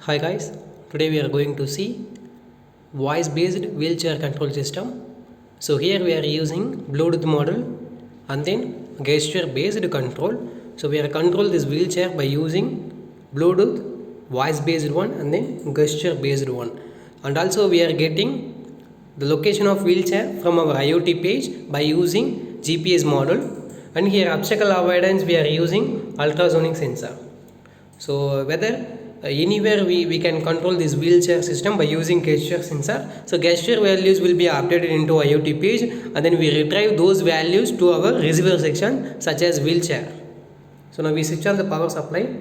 Hi guys, today we are going to see voice based wheelchair control system. So here we are using Bluetooth model and then gesture based control. So we are control this wheelchair by using Bluetooth voice based one and then gesture based one. And also we are getting the location of wheelchair from our IoT page by using GPS model. And here obstacle avoidance we are using ultrasonic sensor. So whether anywhere we can control this wheelchair system by using gesture sensor. So gesture values will be updated into IoT page and then we retrieve those values to our receiver section such as wheelchair. So now we switch on the power supply.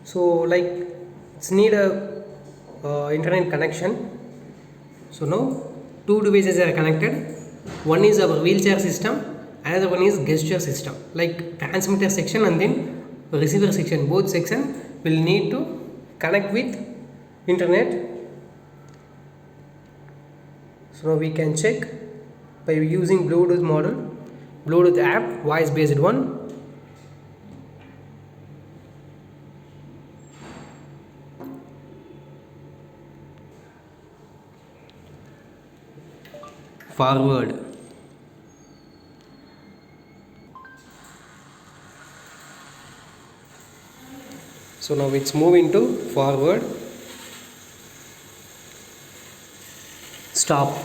So like it's need a internet connection. So now two devices are connected. One is our wheelchair system, another one is gesture system. Like transmitter section and then receiver section, both section will need to connect with internet. So now we can check by using Bluetooth model, Bluetooth app, voice based one. Forward. So now it's moving to forward. Stop.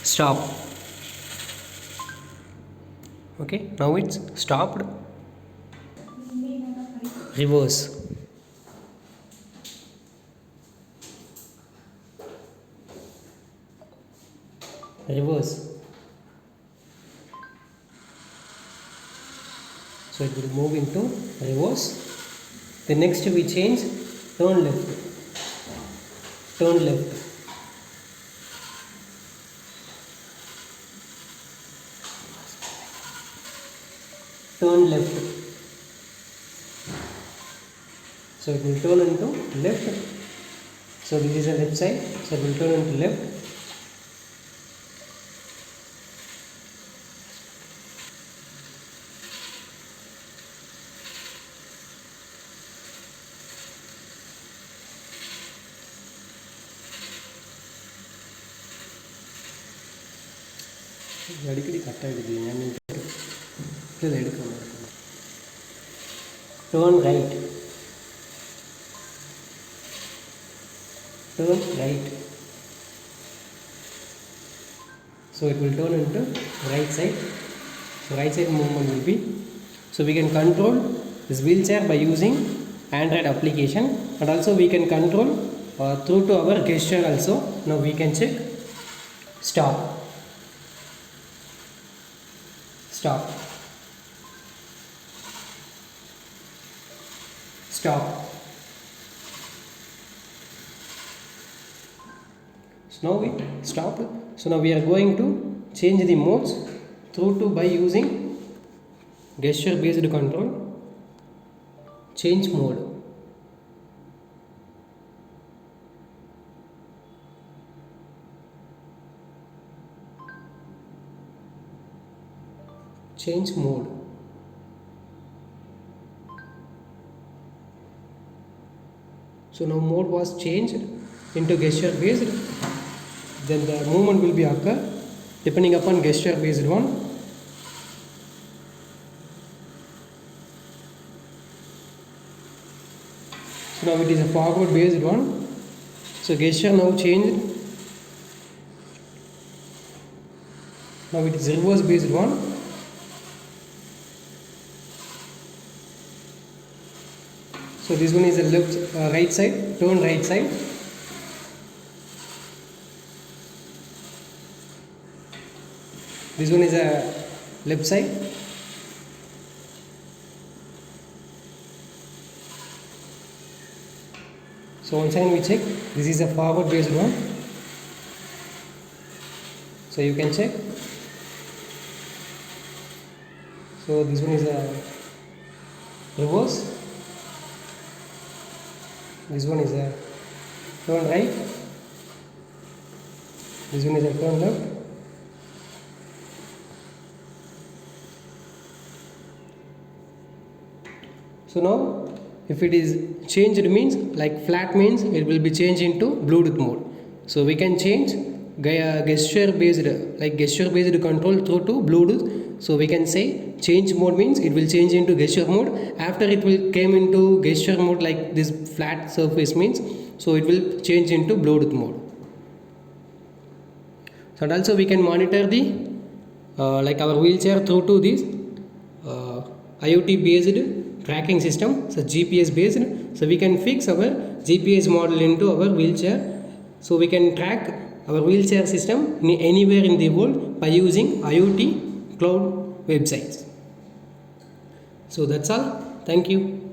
Stop. Okay, now it's stopped. Reverse. Reverse. So it will move into reverse. The next we change turn left. Turn left. Turn left. So it will turn into left. So this is the left side. So it will turn into left. അടിക്കടി കട്ടായിട്ട് ഞാൻ ഇത് എടുക്കണം. Turn right. Turn right. So it will turn into right side. So right side movement will be. So we can control this wheelchair by using Android application and also we can control through to our gesture also. Now we can check. Stop. Stop. Stop. So now we stopped. So now we are going to change the modes through to by using gesture based control. Change mode. Change mode. So now mode was changed into gesture based. Then the movement will be occur depending upon gesture based one. So now it is a forward based one. So gesture now changed. Now it is reverse based one. So this one is the left right side, turn right side. This one is a left side. So once again we check, this is a forward based one. So you can check. So this one is a reverse. This one is a turn right. This one is a turn left. So now if it is changed means like flat means it will be changed into Bluetooth mode. So we can change gesture based control through to Bluetooth. So we can say change mode means it will change into gesture mode. After it will came into gesture mode like this flat surface means, so it will change into Bluetooth mode. So and also we can monitor the like our wheelchair through to this IoT based tracking system, so GPS based. So we can fix our GPS model into our wheelchair, so we can track our wheelchair system anywhere in the world by using IoT cloud websites. So that's all. Thank you.